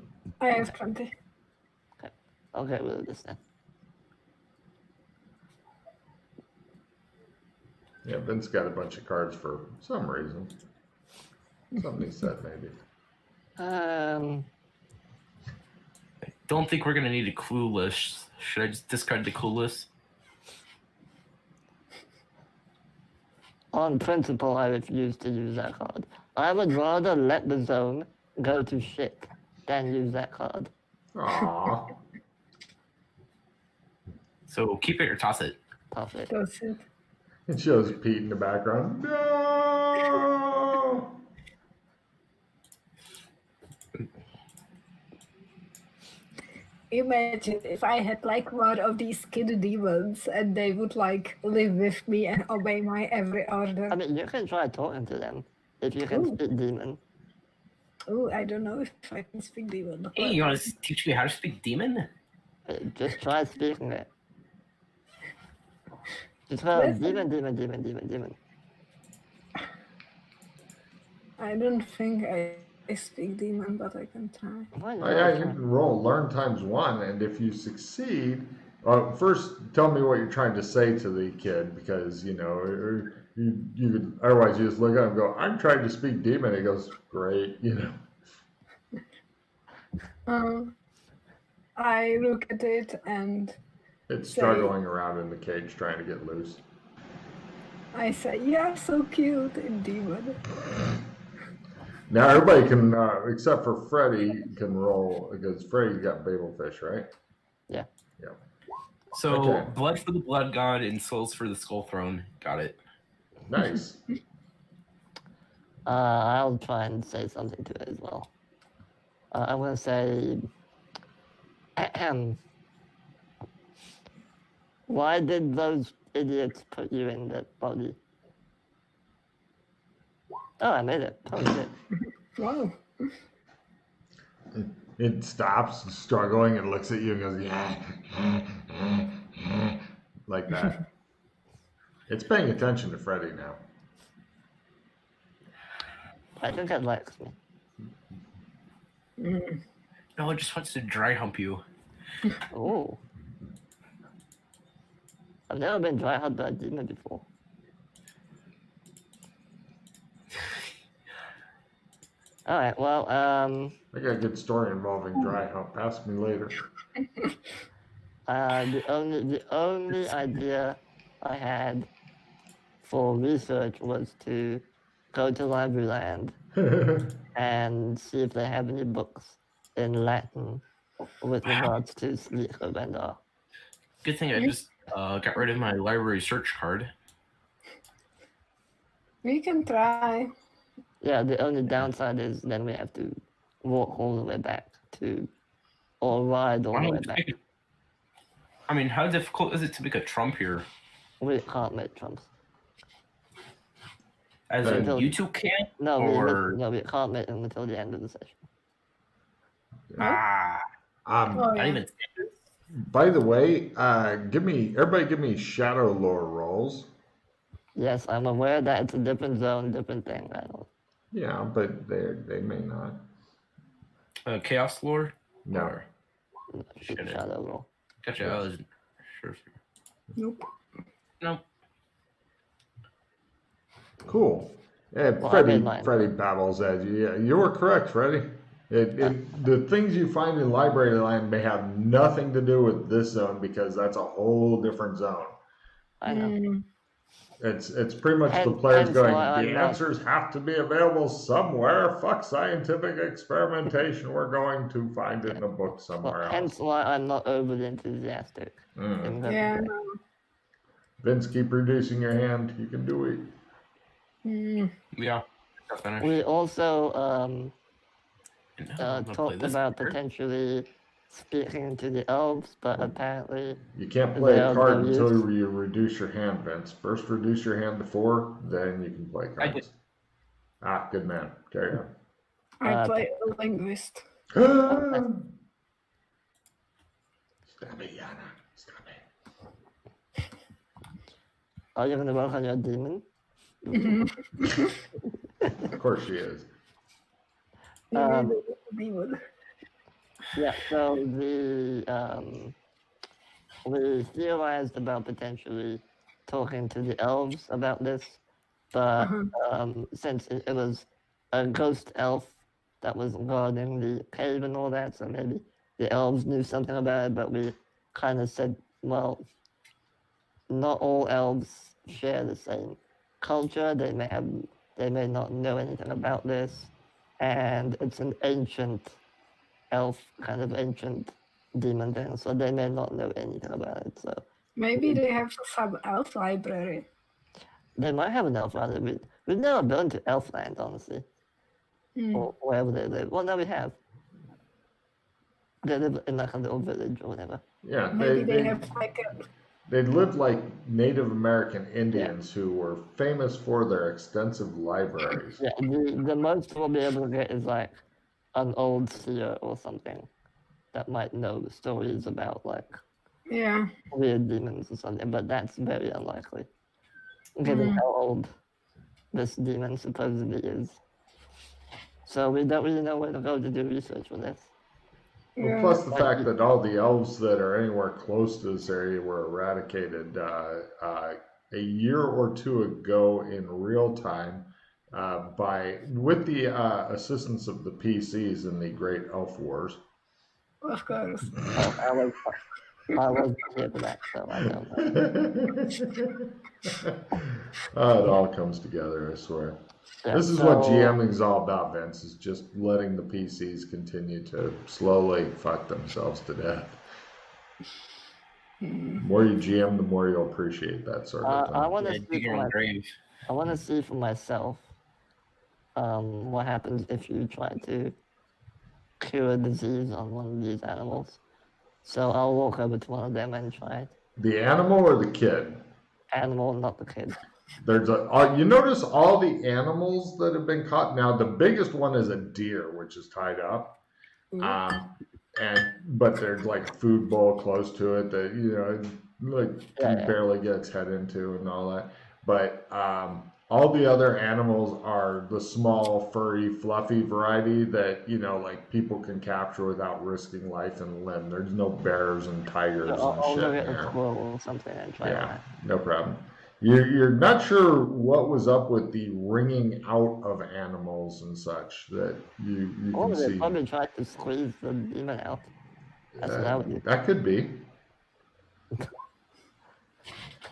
S4: I have 20.
S2: I'll get rid of this then.
S1: Yeah, Vince got a bunch of cards for some reason. Something he said, maybe.
S3: Don't think we're gonna need a clueless. Should I just discard the clueless?
S2: On principle, I refuse to use that card. I would rather let the zone go to shit than use that card.
S1: Aww.
S3: So keep it or toss it.
S2: Toss it.
S4: That's it.
S1: It shows Pete in the background. No!
S4: Imagine if I had like one of these kid demons and they would like live with me and obey my every order.
S2: I mean, you can try talking to them if you can
S4: Ooh.
S2: speak demon.
S4: Oh, I don't know if I can speak demon.
S3: Hey, you want to teach me how to speak demon?
S2: Just try speaking it. Just go
S4: Listen.
S2: demon.
S4: I don't think I speak demon, but I can try.
S2: Why
S1: Oh,
S2: not?
S1: yeah, you can roll learn ×1, and if you succeed, first tell me what you're trying to say to the kid, because you know, you could otherwise you just look at him and go, "I'm trying to speak demon." He goes, "Great," you know.
S4: I look at it and
S1: It's
S4: Say-
S1: struggling around in the cage trying to get loose.
S4: I say, "Yeah, so cute in demon."
S1: Now everybody can, except for Freddy, can roll because Freddy's got Babelfish, right?
S2: Yeah.
S1: Yeah.
S3: So
S1: Okay.
S3: blood for the blood god and souls for the skull throne. Got it.
S1: Nice.
S2: I'll try and say something to it as well. I'm gonna say, why did those idiots put you in that body? Oh, I made it. Totally did.
S4: Wow.
S1: It stops struggling and looks at you and goes, like that. It's paying attention to Freddy now.
S2: I think it likes me.
S3: No, it just wants to dry hump you.
S2: Oh. I've never been dry humped by a demon before. Alright, well,
S1: I got a good story involving dry hump. Ask me later.
S2: the only idea I had for research was to go to Library Land and see if they have any books in Latin with regards to Sleep and
S3: Good thing I just got rid of my library search card.
S4: We can try.
S2: yeah, the only downside is then we have to walk all the way back to, or ride all the way back.
S3: I mean, how difficult is it to make a trump here?
S2: We can't make trumps.
S3: As in, you two can't?
S2: No,
S3: or...
S2: we can't make them until the end of the session.
S3: Ah.
S4: Oh,
S3: I
S4: yeah.
S3: even...
S1: By the way, everybody give me shadow lore rolls.
S2: Yes, I'm aware that it's a different zone, different thing. I don't.
S1: Yeah, but they may not.
S3: Chaos lore?
S1: No.
S3: Or...
S2: Shoot shadow roll.
S3: Gotcha.
S1: Yes.
S3: I was... Sure.
S4: Nope.
S3: Nope.
S1: Cool. Yeah,
S2: Well, I made mine.
S1: Freddy babbles at you. Yeah, you were correct, Freddy. The things you find in Library Land may have nothing to do with this zone because that's a whole different zone.
S2: I know.
S1: It's pretty much the
S2: Hence
S1: players going,
S2: why I'm
S1: the
S2: not-
S1: answers have to be available somewhere. Fuck scientific experimentation. We're going to find it in a book somewhere
S2: Well, hence
S1: else.
S2: why I'm not overly enthusiastic. in the-
S4: Yeah.
S1: Vince, keep reducing your hand. You can do it.
S3: Yeah. Got finished.
S2: We also
S3: I'm gonna play
S2: talked
S3: this
S2: about
S3: card.
S2: potentially speaking to the elves, but apparently
S1: You can't play
S2: Yeah,
S1: a card
S2: no
S1: until
S2: use.
S1: you reduce your hand, Vince. First reduce your hand to 4, then you can play
S3: I
S1: cards. Ah, good man. Carry on.
S4: I play a linguist.
S1: Stop it, Yana. Stop it.
S2: are you going to work on your demon?
S1: Of course she is.
S4: Demon.
S2: Yeah, so we theorized about potentially talking to the elves about this, but since it was a ghost elf that was guarding the cave and all that, so maybe the elves knew something about it, but we kind of said, well, not all elves share the same culture. They may not know anything about this, and it's an ancient elf, kind of ancient demon thing, so they may not know anything about it. So
S4: Maybe they have some elf library.
S2: they might have an elf library. We've never been to Elfland, honestly, or wherever they live. Well, no, we have. They live in like a little village or whatever.
S1: Yeah,
S4: Maybe they have like a
S1: they lived like Native American Indians who were famous for their extensive libraries.
S2: Yeah, the most we'll be able to get is like an old seer or something that might know the stories about like weird demons or something, but that's very unlikely, given how old this demon supposedly is. So we don't really know where to go to do research for this.
S1: Well, plus the fact that all the elves that are anywhere close to this area were eradicated a year or two ago in real time with the assistance of the PCs in the Great Elf Wars.
S4: Of course.
S2: I wasn't here for that, so I don't know.
S1: It all comes together, I swear.
S2: Yeah,
S1: This is what GMing is all about, Vince, is just letting the PCs continue to slowly fuck themselves to death. The more you GM, the more you'll appreciate that sort of thing.
S2: I want to
S3: Yeah,
S2: see
S3: dig your own grave.
S2: I want to see for myself what happens if you try to cure a disease on one of these animals. So I'll walk over to one of them and try it.
S1: The animal or the kid?
S2: Animal, not the kid.
S1: There's you notice all the animals that have been caught. Now the biggest one is a deer, which is tied up, but there's like a food bowl close to it. That like
S2: Yeah,
S1: can
S2: yeah.
S1: barely get its head into and all that. But all the other animals are the small, furry, fluffy variety that like people can capture without risking life and limb. There's no bears and tigers and
S2: I'll
S1: shit
S2: look
S1: in
S2: at a
S1: there.
S2: squirrel or something and try
S1: Yeah,
S2: that.
S1: no problem. You're not sure what was up with the wringing out of animals and such that you
S2: Or
S1: can
S2: they
S1: see.
S2: probably tried to squeeze the demon out. That's what I would do.
S1: That could be.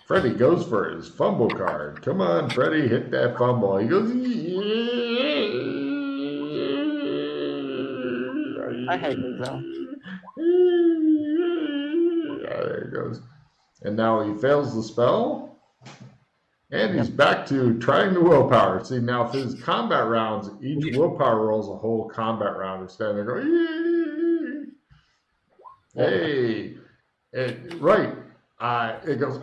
S1: Freddy goes for his fumble card. Come on, Freddy, hit that fumble. He goes,
S2: I hate this though.
S1: yeah, there he goes. And now he fails the spell. And he's
S2: Yep.
S1: back to trying the willpower. See, now if his combat rounds, each willpower rolls a whole combat round instead of going, hey, right. It goes,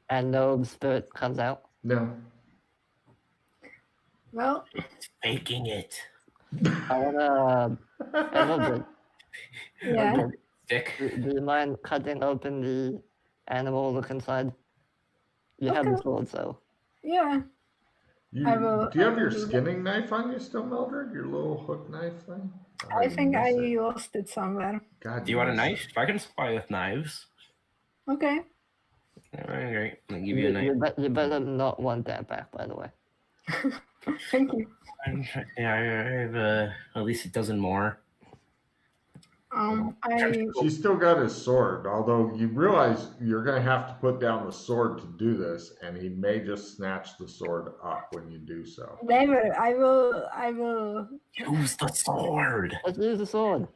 S2: And no spirit comes out.
S1: no.
S4: Well,
S3: Faking it.
S2: I wanna. Hey, Mildred,
S4: yeah.
S2: Mildred,
S3: Stick.
S2: do you mind cutting open the animal look inside? You have the
S4: Okay.
S2: sword, so.
S4: Yeah. I will-
S1: Do you have
S4: I
S1: your
S4: will do that.
S1: skinning knife on you still, Mildred? Your little hook knife thing? Oh,
S4: I
S1: you
S4: think I
S1: missed it.
S4: lost it somewhere.
S1: God,
S3: Do you want a
S1: missed
S3: knife?
S1: it.
S3: I can supply with knives.
S4: Okay.
S3: All right, great. I'll give you a knife.
S2: You better not want that back, by the way.
S4: Thank you.
S3: Yeah, I have at least a dozen more.
S1: She's still got his sword, although you realize you're going to have to put down the sword to do this, and he may just snatch the sword up when you do so.
S4: Never. I will.
S3: Use the sword.
S2: Let's use the sword.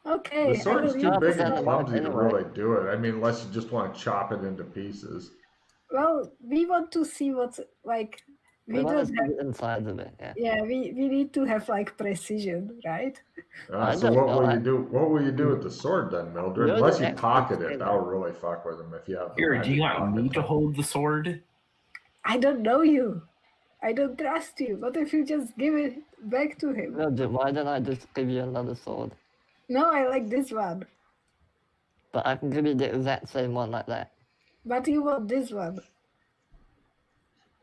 S4: Okay.
S1: The sword's
S4: I will
S1: too
S4: use
S1: big
S4: the
S1: and
S4: sword.
S1: clumsy to
S2: Anyway.
S1: really do it. I mean, unless you just want to chop it into pieces.
S4: Well, we want to see what's like.
S2: We
S4: We
S2: want to
S4: don't
S2: see
S4: have.
S2: the insides of it, yeah.
S4: Yeah, we need to have like precision, right?
S2: I
S1: So
S2: don't
S1: what
S2: know,
S1: will
S2: I-
S1: you do? What will you do with the sword then, Mildred?
S2: You're
S1: Unless
S2: the
S1: you
S2: expert
S1: pocket it,
S2: skinner.
S1: that'll really fuck with him if you have. the
S3: Here, do you
S1: magic
S3: want me
S1: pocket
S3: to
S1: thing.
S3: hold the sword?
S4: I don't know you. I don't trust you. What if you just give it back to him?
S2: Mildred, why don't I just give you another sword?
S4: No, I like this one.
S2: But I can give you the exact same one like that.
S4: But you want this one.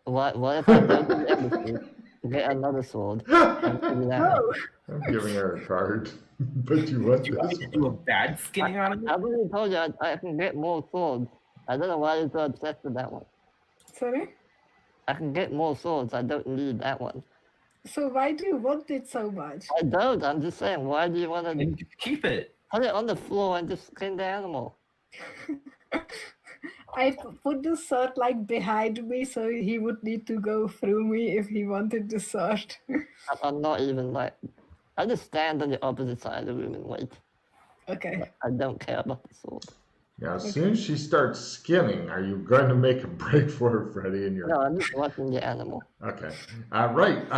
S2: What if I go to the embassy, get another sword, and give you that one?
S4: Oh,
S1: I'm giving her a card, but you want
S3: Do you want me
S1: this
S3: to do a
S1: one.
S3: bad skinning on it?
S2: I already told you I can get more swords. I don't know why you're so obsessed with that one.
S4: sorry.
S2: I can get more swords. I don't need that one.
S4: So why do you want it so much?
S2: I don't. I'm just saying, why do you want
S3: And
S2: to
S3: you can keep it.
S2: put it on the floor and just skin the animal?
S4: I put the sword like behind me, so he would need to go through me if he wanted the sword.
S2: I'm not even like. I just stand on the opposite side of the room and wait.
S4: Okay.
S2: I don't care about the sword.
S1: Now, as soon as she starts skinning, are you going to make a break for her, Freddy? And you're
S2: No, I'm just watching the animal.
S1: okay. Right.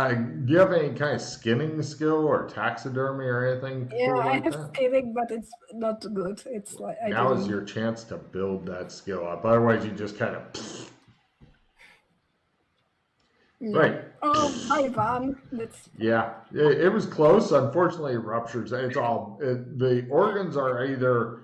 S1: Do you have any kind of skinning skill or taxidermy or anything?
S4: Yeah,
S1: cool
S4: I
S1: like
S4: have
S1: that?
S4: skinning, but it's not good. It's like I
S1: Now is
S4: didn't-
S1: your chance to build that skill up. Otherwise, you just kind of
S4: No.
S1: right.
S4: Oh, my van. That's
S1: Yeah, it was close. Unfortunately, it ruptures. The organs are either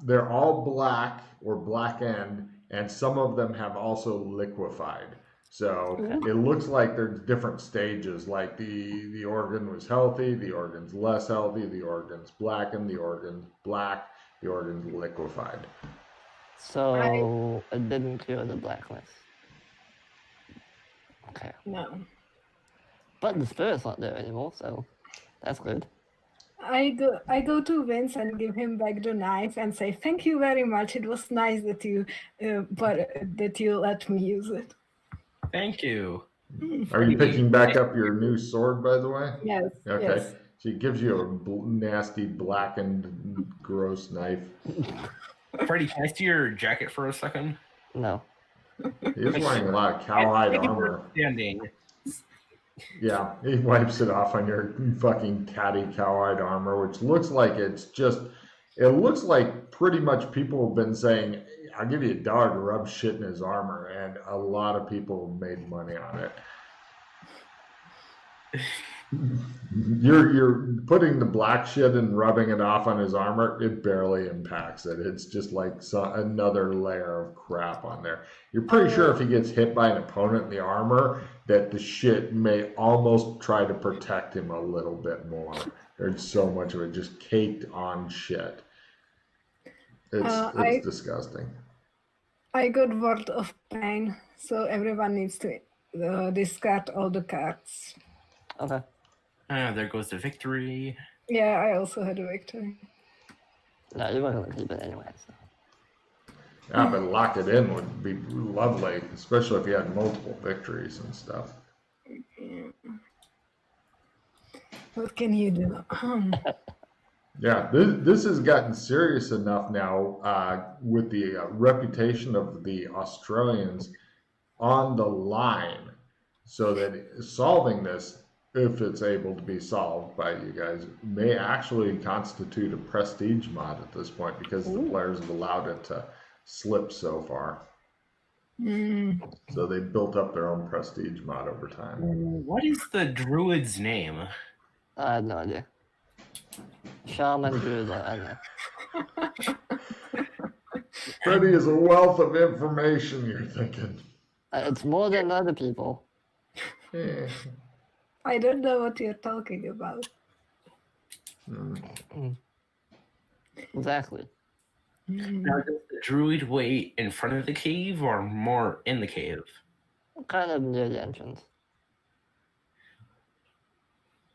S1: they're all black or black end, and some of them have also liquefied. So it looks like there's different stages. Like the organ was healthy, the organ's less healthy, the organ's blackened, the organ's black, the organ's liquefied.
S2: So it didn't cure the blackness. Okay.
S4: no.
S2: But the spirit's not there anymore, so that's good.
S4: I go to Vince and give him back the knife and say thank you very much. It was nice that you that you let me use it.
S3: Thank you.
S1: Are you picking back up your new sword, by the way?
S4: Yes.
S1: Okay.
S4: Yes.
S1: She gives you a nasty, blackened, gross knife.
S3: Freddie, can I see your jacket for a second?
S2: No.
S1: He's wearing a lot of cowhide
S3: Thank you
S1: armor.
S3: for standing.
S1: Yeah, he wipes it off on your fucking catty cowhide armor, which looks like it looks like pretty much people have been saying, I'll give you $1 to rub shit in his armor, and a lot of people made money on it. You're putting the black shit and rubbing it off on his armor. It barely impacts it. It's just like another layer of crap on there. You're pretty sure if he gets hit by an opponent in the armor, that the shit may almost try to protect him a little bit more. There's so much of it just caked on shit. It's disgusting.
S4: I got Word of Pain, so everyone needs to discard all the cards.
S2: Okay.
S3: There goes the victory.
S4: Yeah, I also had a victory.
S2: No, you weren't gonna keep it anyway. So.
S1: Yeah, but lock it in would be lovely, especially if you had multiple victories and stuff.
S4: Yeah. What can you do?
S1: Yeah, this has gotten serious enough now with the reputation of the Australians on the line, so that solving this, if it's able to be solved by you guys, may actually constitute a prestige mod at this point, because the players have allowed it to slip so far. So they built up their own prestige mod over time.
S3: What is the druid's name?
S2: I have no idea. Shaman Druid, I know.
S1: Freddie is a wealth of information, you're thinking.
S2: It's more than other people.
S4: I don't know what you're talking about.
S2: Exactly.
S3: Now, does the druid wait in front of the cave or more in the cave?
S2: Kind of near the entrance.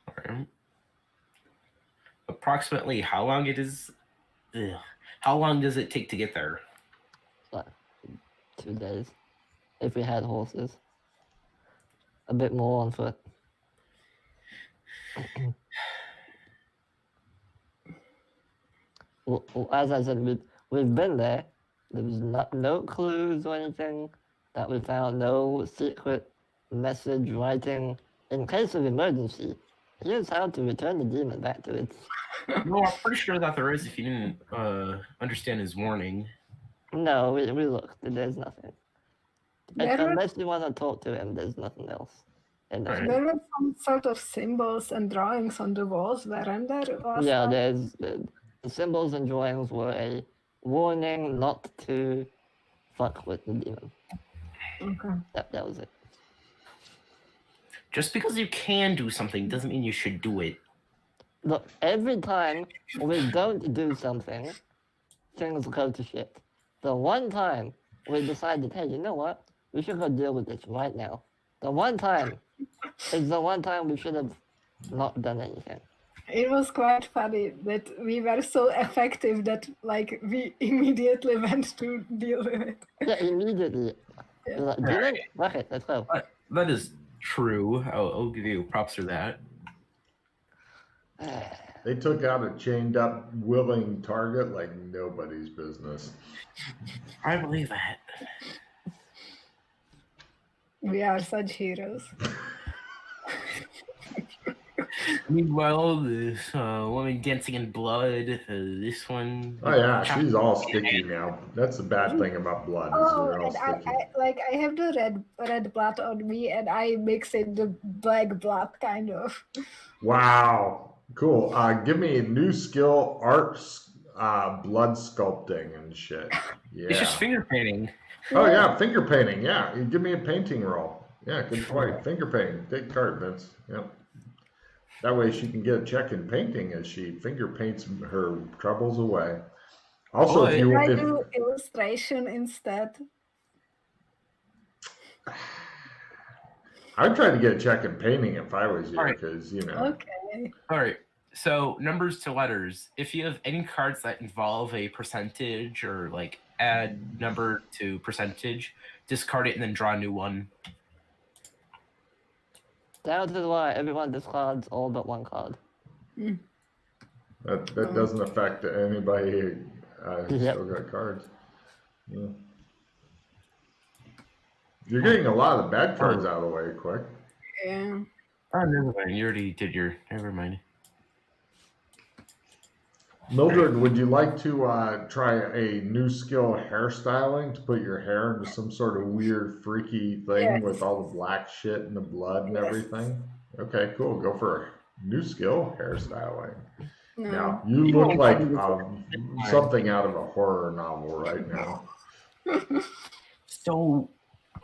S3: Alright. Approximately how long it is? How long does it take to get there?
S2: Like 2 days. If we had horses. A bit more on foot. Well, as I said, we've been there. There was no clues or anything that we found. No secret message writing. In case of emergency, here's how to return the demon back to its...
S3: No, I'm pretty sure that there is if you didn't understand his warning.
S2: No, we looked. There's nothing. Unless you want to talk to him, there's nothing else.
S4: There were some sort of symbols and drawings on the walls, weren't there?
S2: Yeah, there's the symbols and drawings were a warning not to fuck with the demon.
S4: Okay.
S2: That was it.
S3: Just because you can do something doesn't mean you should do it.
S2: Look, every time we don't do something, things go to shit. The one time we decided, hey, you know what? We should go deal with this right now. The one time is the one time we should have not done anything.
S4: It was quite funny that we were so effective that, like, we immediately went to deal with it.
S2: Yeah, immediately.
S4: Yeah.
S2: Like, demon? Fuck it, let's go.
S3: That is true. I'll give you props for that.
S1: They took out a chained up, willing target like nobody's business.
S3: I believe that.
S4: We are such heroes.
S3: Meanwhile, this woman dancing in blood, this one.
S1: Oh yeah, she's all sticky now. That's the bad thing about blood. Is
S4: Oh,
S1: they're all
S4: and
S1: sticky.
S4: I have the red blood on me, and I mix in the black blood, kind of.
S1: Wow. Cool. Give me a new skill, art, blood sculpting and shit. Yeah.
S3: It's just finger painting.
S1: Oh yeah, finger painting. Yeah, you give me a painting roll. Yeah, good point. Finger painting. Take a card, Vince. Yep. That way she can get a check in painting as she finger paints her troubles away. Also, if you
S4: Can I do illustration instead?
S1: I'd try to get a check in painting if I was you,
S3: All right.
S1: because you know.
S4: Okay.
S3: All right. So numbers to letters. If you have any cards that involve a percentage or like add number to percentage, discard it and then draw a new one.
S2: Down to the wire, everyone discards all but one card.
S1: That doesn't affect anybody who
S2: Yep.
S1: still got cards. Yeah. You're getting a lot of the bad cards out of the way quick.
S4: Yeah.
S3: Oh, never mind. You already did your. Never mind.
S1: Mildred, would you like to try a new skill, hairstyling, to put your hair into some sort of weird, freaky thing
S4: Yes.
S1: with all the black shit and the blood and
S4: Yes.
S1: everything? Okay, cool. Go for a new skill, hairstyling.
S4: No.
S1: Now, you
S3: You
S1: look
S3: won't
S1: like
S3: do this
S1: something out of a horror novel right now.
S3: So,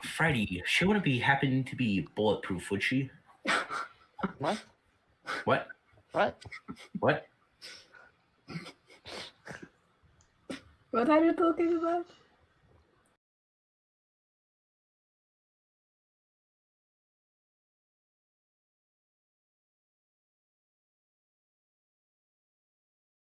S3: Freddy, she wouldn't be happen to be bulletproof, would she?
S2: What?
S3: What?
S2: What?
S3: What?
S4: What are you talking about?